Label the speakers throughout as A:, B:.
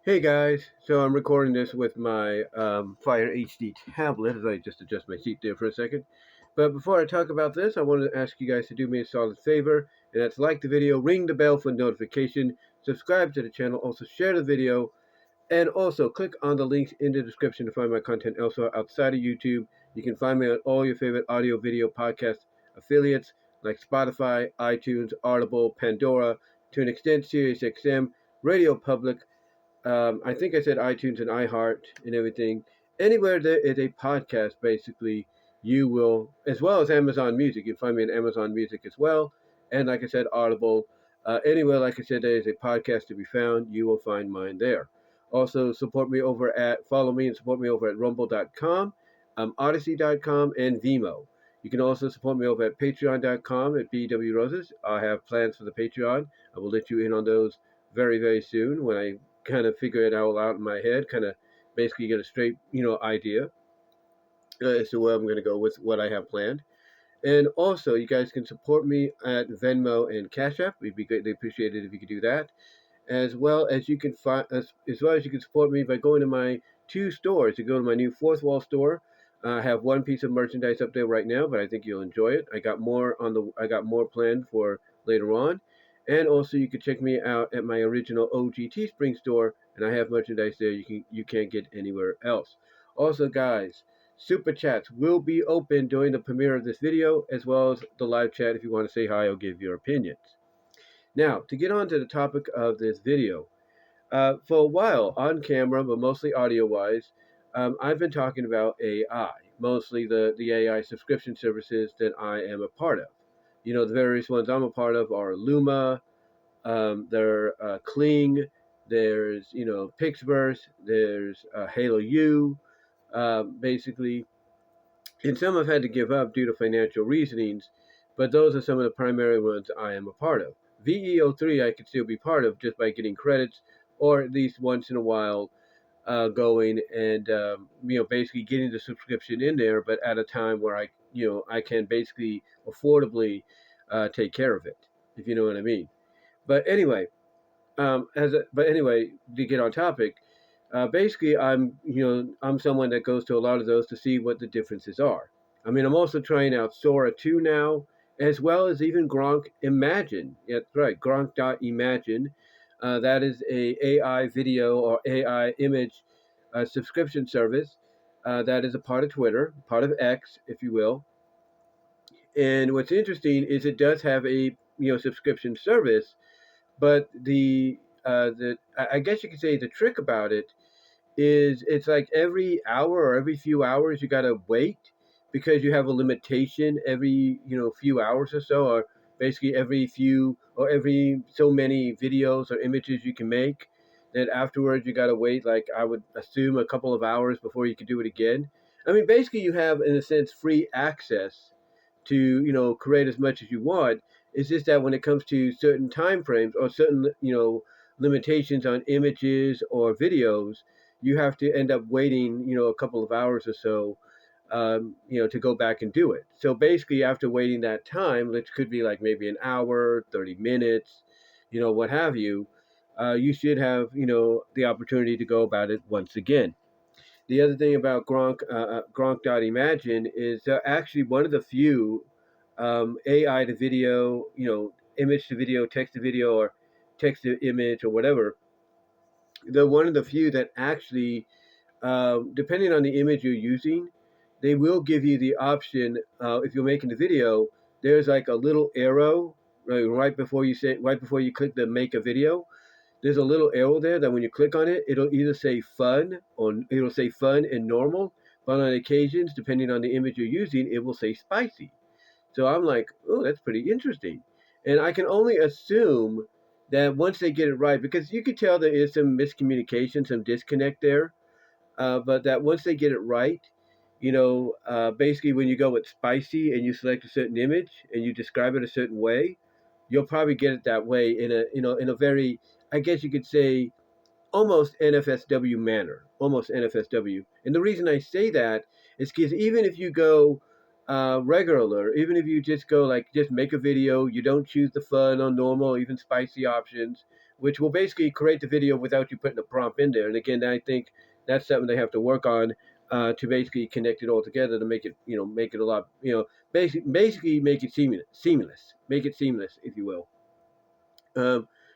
A: Hey guys, so I'm recording this with my Fire HD tablet as I just adjust my seat there for a second. But before I talk about this, I wanted to ask you guys to do me a solid favor, and that's like the video, ring the bell for notification, subscribe to the channel, also share the video, and also click on the links in the description to find my content elsewhere outside of YouTube. You can find me on all your favorite audio, video, podcast affiliates like Spotify, iTunes, Audible, Pandora, to an extent SiriusXM, Radio Public, I think I said iTunes and iHeart and everything. Anywhere there is a podcast, basically, you will, as well as Amazon Music. You can find me on Amazon Music as well. And like I said, Audible. Anywhere, like I said, there is a podcast to be found. You will find mine there. Also, follow me and support me over at rumble.com, odyssey.com, and VENMO. You can also support me over at patreon.com at BW Roses. I have plans for the Patreon. I will let you in on those very, very soon when I kind of figure it all out in my head, kind of basically get a straight, idea as to where I'm going to go with what I have planned. And also, you guys can support me at Venmo and Cash App. We'd be greatly appreciated if you could do that. As well as you can find, as well as you can support me by going to my two stores. You go to my new Fourth Wall store. I have one piece of merchandise up there right now, but I think you'll enjoy it. I got more planned for later on. And also, you can check me out at my original OG Teespring store, and I have merchandise there you can't get anywhere else. Also, guys, Super Chats will be open during the premiere of this video, as well as the live chat if you want to say hi or give your opinions. Now, to get on to the topic of this video, for a while on camera, but mostly audio wise, I've been talking about AI, mostly the AI subscription services that I am a part of. The various ones I'm a part of are Luma, there Kling, there's, Pixverse, there's Halo U, basically, and some I've had to give up due to financial reasonings, but those are some of the primary ones I am a part of. VEO3 I could still be part of just by getting credits, or at least once in a while going and basically getting the subscription in there, but at a time where I can basically affordably take care of it, if you know what I mean. But anyway, to get on topic, basically, I'm someone that goes to a lot of those to see what the differences are. I mean, I'm also trying out Sora 2 now, as well as even Gronk Imagine. Yeah, that's right, Gronk.imagine. That is a AI video or AI image subscription service that is a part of Twitter, part of X, if you will. And what's interesting is it does have a subscription service, but I guess you could say the trick about it is it's like every hour or every few hours you gotta wait because you have a limitation every few hours or so, or basically every few or every so many videos or images you can make. Then afterwards you gotta wait, like I would assume, a couple of hours before you can do it again. I mean, basically you have, in a sense, free access to create as much as you want. It's just that when it comes to certain time frames or certain limitations on images or videos, you have to end up waiting a couple of hours or so to go back and do it. So basically, after waiting that time, which could be like maybe an hour, 30 minutes, what have you, you should have the opportunity to go about it once again. The other thing about Gronk.imagine is they're actually one of the few AI to video, image to video, text to video, or text to image, or whatever. They're one of the few that actually, depending on the image you're using, they will give you the option. If you're making the video, there's like a little arrow right before you click the make a video. There's a little arrow there that when you click on it, it'll either say fun or it'll say fun and normal. But on occasions, depending on the image you're using, it will say spicy. So I'm like, oh, that's pretty interesting. And I can only assume that once they get it right, because you could tell there is some miscommunication, some disconnect there, but that once they get it right, basically when you go with spicy and you select a certain image and you describe it a certain way, you'll probably get it that way in a very, I guess you could say, almost NFSW manner, almost NFSW. And the reason I say that is because even if you go regular, even if you just go like just make a video, you don't choose the fun or normal, even spicy options, which will basically create the video without you putting a prompt in there. And again, I think that's something they have to work on to basically connect it all together to make it, make it a lot, basically make it make it seamless, if you will.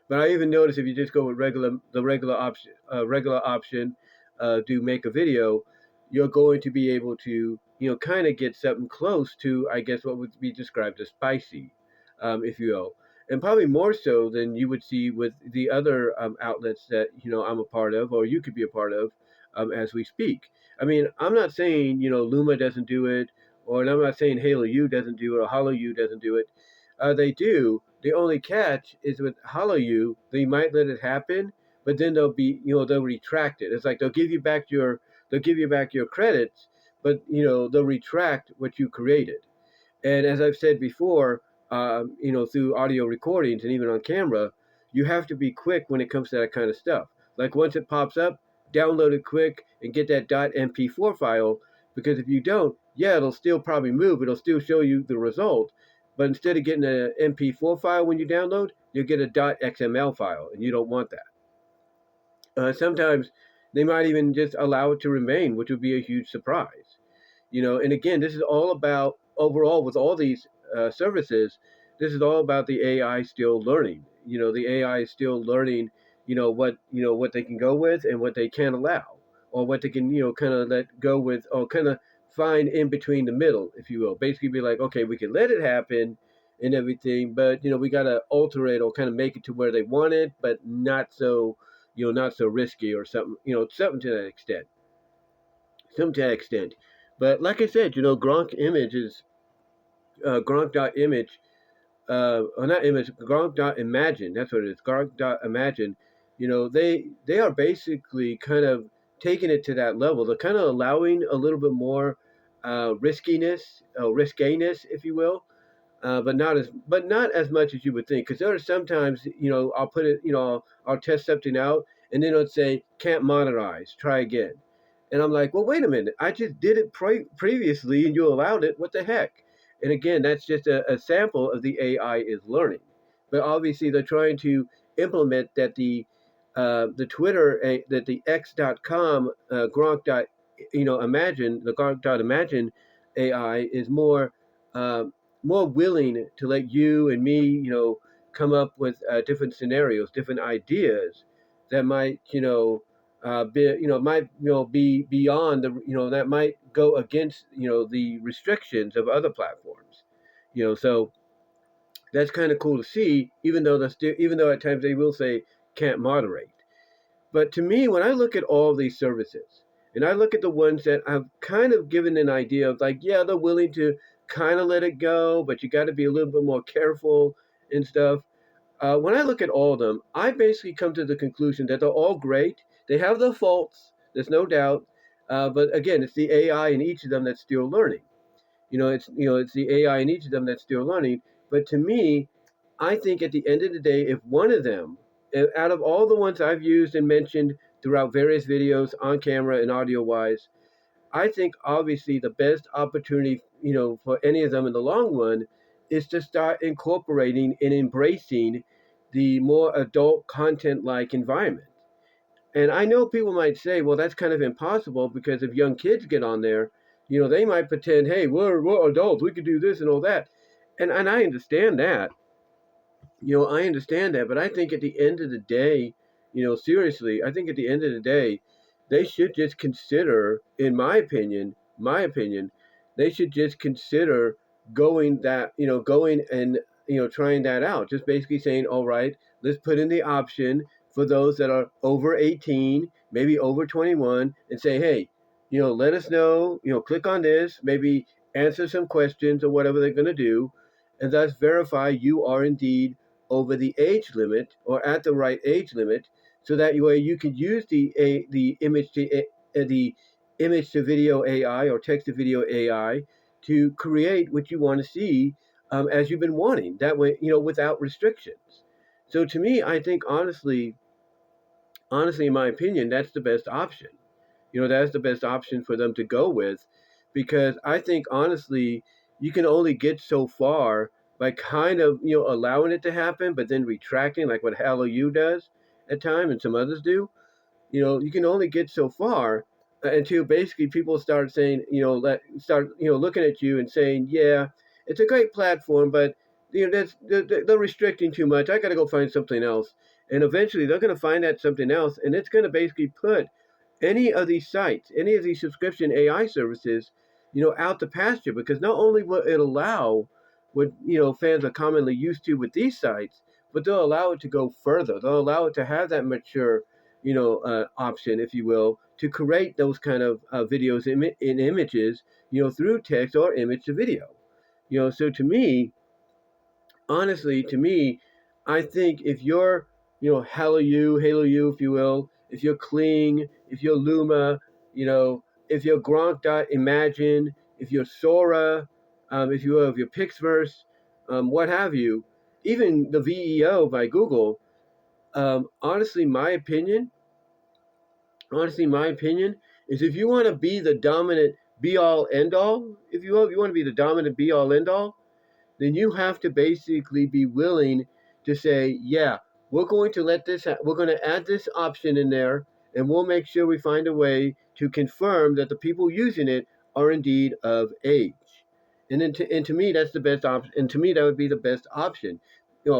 A: But I even noticed if you just go with the regular option, to make a video, you're going to be able to, kind of get something close to, I guess, what would be described as spicy, if you will, and probably more so than you would see with the other outlets that I'm a part of, or you could be a part of, as we speak. I mean, I'm not saying Luma doesn't do it, or and I'm not saying Halo U doesn't do it, or Hollow U doesn't do it. They do. The only catch is with Hollow U, they might let it happen, but then they'll retract it. It's like they'll give you back your credits, but they'll retract what you created. And as I've said before, through audio recordings and even on camera, you have to be quick when it comes to that kind of stuff. Like once it pops up, download it quick and get that .mp4 file, because if you don't, yeah, it'll still probably move. It'll still show you the result, but instead of getting an MP4 file when you download, you'll get a .xml file, and you don't want that. Sometimes they might even just allow it to remain, which would be a huge surprise. And again, this is all about overall with all these services. This is all about the AI still learning. The AI is still learning. What they can go with and what they can't allow, or what they can kind of let go with, or kind of find in between the middle, if you will. Basically, be like, okay, we can let it happen and everything, but we got to alter it or kind of make it to where they want it, but not so not so risky or something. Something to that extent. Some to that extent. But like I said, Gronk image is Gronk.image, or not image, Gronk.imagine. That's what it is. Gronk.imagine. They are basically kind of taking it to that level. They're kind of allowing a little bit more riskiness, riskiness, if you will, but not as much as you would think. Because there are sometimes I'll put it, I'll test something out, and then it'll say can't monetize, try again, and I'm like, well, wait a minute, I just did it previously and you allowed it. What the heck? And again, that's just a sample of the AI is learning, but obviously they're trying to implement that the Twitter, that the X.com Gronk dot imagine the Gronk dot imagine AI is uh, more willing to let you and me, come up with different scenarios, different ideas that might, be beyond that might go against, the restrictions of other platforms, so that's kind of cool to see, even though at times they will say can't moderate. But to me, when I look at all these services, and I look at the ones that I've kind of given an idea of, like, yeah, they're willing to kind of let it go, but you got to be a little bit more careful and stuff. When I look at all of them, I basically come to the conclusion that they're all great. They have their faults, there's no doubt. But again, it's the AI in each of them that's still learning. It's the AI in each of them that's still learning. But to me, I think at the end of the day, if one of them, out of all the ones I've used and mentioned throughout various videos on camera and audio wise, I think obviously the best opportunity, for any of them in the long run is to start incorporating and embracing the more adult content like environment. And I know people might say, well, that's kind of impossible because if young kids get on there, they might pretend, hey, we're adults, we could do this and all that. And I understand that. I understand that, but I think at the end of the day, seriously, I think at the end of the day, they should just consider, in my opinion, they should just consider going and trying that out. Just basically saying, all right, let's put in the option for those that are over 18, maybe over 21, and say, hey, let us know, click on this, maybe answer some questions or whatever they're going to do, and thus verify you are indeed over the age limit or at the right age limit, so that way you can use the image to video AI or text to video AI to create what you want to see, as you've been wanting. That way, without restrictions. So to me, I think honestly, in my opinion, that's the best option. That's the best option for them to go with, because I think honestly, you can only get so far by kind of allowing it to happen, but then retracting, like what Hello U does. at time, and some others do. You can only get so far until basically people start saying, start looking at you and saying, yeah, it's a great platform, but they're restricting too much. I got to go find something else, and eventually they're going to find that something else, and it's going to basically put any of these sites, any of these subscription AI services, out to pasture, because not only will it allow what fans are commonly used to with these sites, but they'll allow it to go further. They'll allow it to have that mature, option, if you will, to create those kind of videos in images, through text or image to video. So to me, honestly, to me, I think if you're, Halo U, if you will, if you're Kling, if you're Luma, if you're Gronk.Imagine, if you're Sora, if you will, if you're Pixverse, what have you, even the VEO by Google, honestly, my opinion is if you want to be the dominant be all end all, if you will, if you want to be the dominant be all end all, then you have to basically be willing to say, yeah, we're going to add this option in there, and we'll make sure we find a way to confirm that the people using it are indeed of age. And to me, that's the best option. And to me, that would be the best option,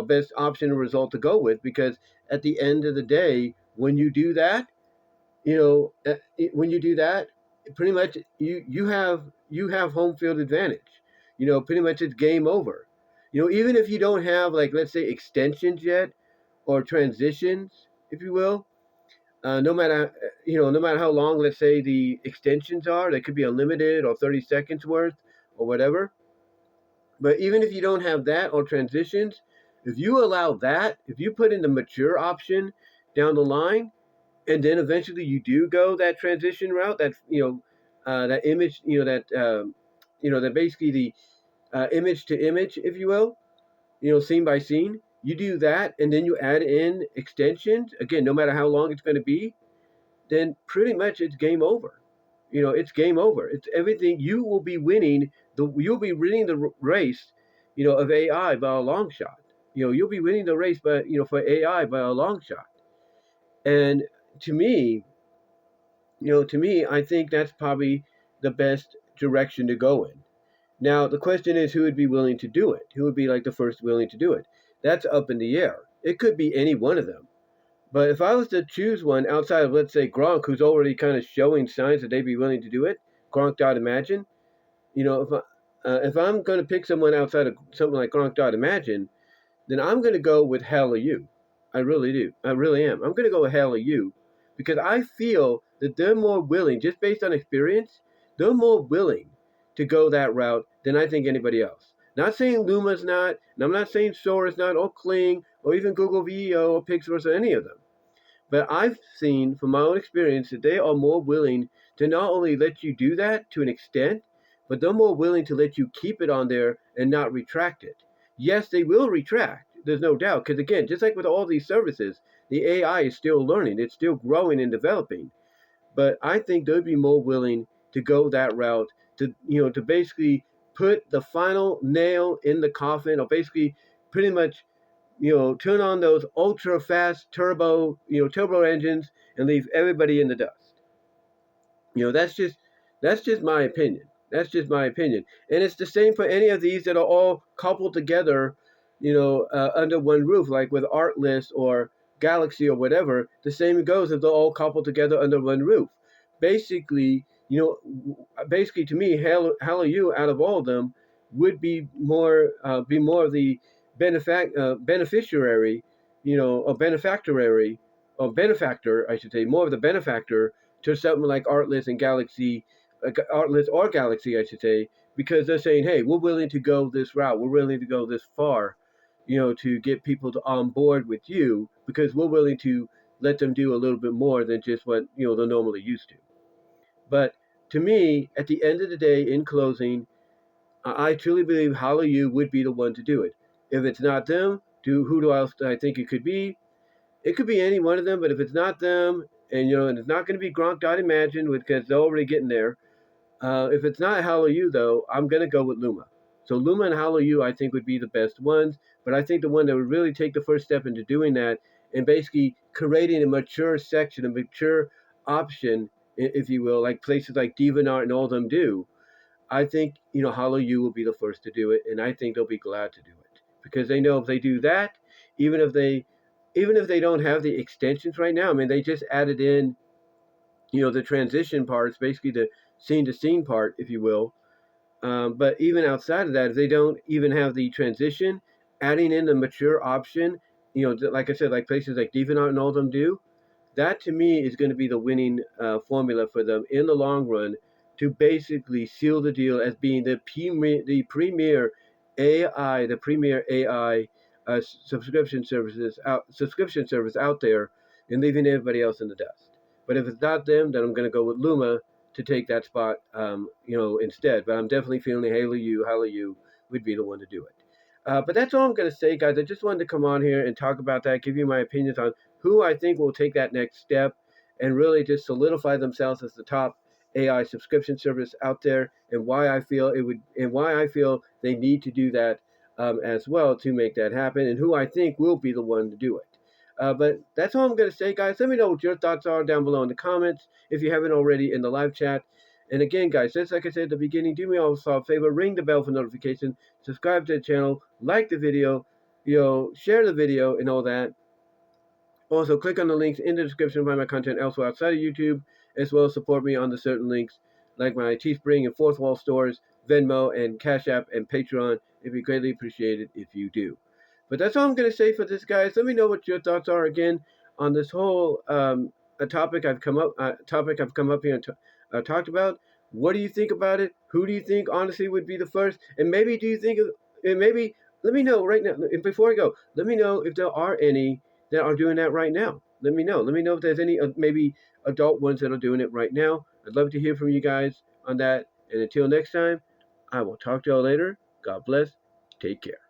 A: best option and result to go with, because at the end of the day, when you do that, when you do that, pretty much you have home field advantage. Pretty much it's game over. Even if you don't have, like, let's say, extensions yet or transitions, if you will, no matter how long, let's say, the extensions are, they could be unlimited or 30 seconds worth or whatever. But even if you don't have that or transitions, if you allow that, if you put in the mature option down the line, and then eventually you do go that transition route, that image, that basically the image to image, if you will, scene by scene. You do that, and then you add in extensions. Again, no matter how long it's going to be, then pretty much it's game over. It's game over. It's everything. You'll be winning the race, of AI by a long shot. You'll be winning the race, but for AI by a long shot. And to me, I think that's probably the best direction to go in. Now, the question is, who would be willing to do it? Who would be like the first willing to do it? That's up in the air. It could be any one of them. But if I was to choose one outside of, let's say, Gronk, who's already kind of showing signs that they'd be willing to do it, Gronk.Imagine, if I'm going to pick someone outside of something like Gronk.Imagine, then I'm going to go with Hella You. I really do. I really am. I'm going to go with Hella You, because I feel that they're more willing, just based on experience, they're more willing to go that route than I think anybody else. Not saying Luma's not, and I'm not saying Sora's not, or Kling, or even Google VEO, or Pixverse, or any of them. But I've seen from my own experience that they are more willing to not only let you do that to an extent, but they're more willing to let you keep it on there and not retract it. Yes, they will retract. There's no doubt. Because again, just like with all these services, the AI is still learning. It's still growing and developing. But I think they'd be more willing to go that route, to basically put the final nail in the coffin, or basically pretty much turn on those ultra fast turbo engines and leave everybody in the dust. That's just my opinion. That's just my opinion. And it's the same for any of these that are all coupled together, under one roof, like with Artlist or Galaxy or whatever. The same goes if they're all coupled together under one roof. Basically, basically to me, Hallyu out of all of them would be more of the beneficiary, or benefactorary, or benefactor, I should say, more of the benefactor to something like Artlist and Galaxy, Artlist or Galaxy, I should say, because they're saying, hey, we're willing to go this route, we're willing to go this far, to get people on board with you, because we're willing to let them do a little bit more than just what they're normally used to. But to me, at the end of the day, in closing, I truly believe Hallyu would be the one to do it. If it's not them, who else do I think it could be? It could be any one of them, but if it's not them, and it's not going to be Gronk.Imagine, because they're already getting there. If it's not Hallyu, though, I'm going to go with Luma. So Luma and Hallyu, I think, would be the best ones. But I think the one that would really take the first step into doing that and basically creating a mature section, a mature option, if you will, like places like DeviantArt and all of them do. I think HoloU will be the first to do it, and I think they'll be glad to do it because they know if they do that, even if they don't have the extensions right now. I mean, they just added in the transition parts, basically the scene to scene part, if you will. But even outside of that, if they don't even have the transition, adding in the mature option, like I said, like places like DeviantArt and all of them do, that to me is going to be the winning formula for them in the long run to basically seal the deal as being the premier AI subscription service out there, and leaving everybody else in the dust. But if it's not them, then I'm going to go with Luma to take that spot, instead. But I'm definitely feeling HaloU would be the one to do it. But that's all I'm going to say, guys. I just wanted to come on here and talk about that, give you my opinions on who I think will take that next step and really just solidify themselves as the top AI subscription service out there, and why I feel they need to do that as well to make that happen, and who I think will be the one to do it. But that's all I'm going to say, guys. Let me know what your thoughts are down below in the comments if you haven't already in the live chat. And again, guys, just like I said at the beginning, do me all a favor, ring the bell for notifications, subscribe to the channel, like the video, share the video and all that. Also, click on the links in the description to find my content elsewhere outside of YouTube, as well as support me on the certain links like my Teespring and Fourth Wall stores, Venmo, and Cash App, and Patreon. It'd be greatly appreciated if you do. But that's all I'm going to say for this, guys. Let me know what your thoughts are again on this whole topic I've come up here and talked about. What do you think about it? Who do you think honestly would be the first? And maybe let me know right now. And before I go, let me know if there are any that are doing that right now. Let me know. Let me know if there's any maybe adult ones that are doing it right now. I'd love to hear from you guys on that. And until next time, I will talk to y'all later. God bless. Take care.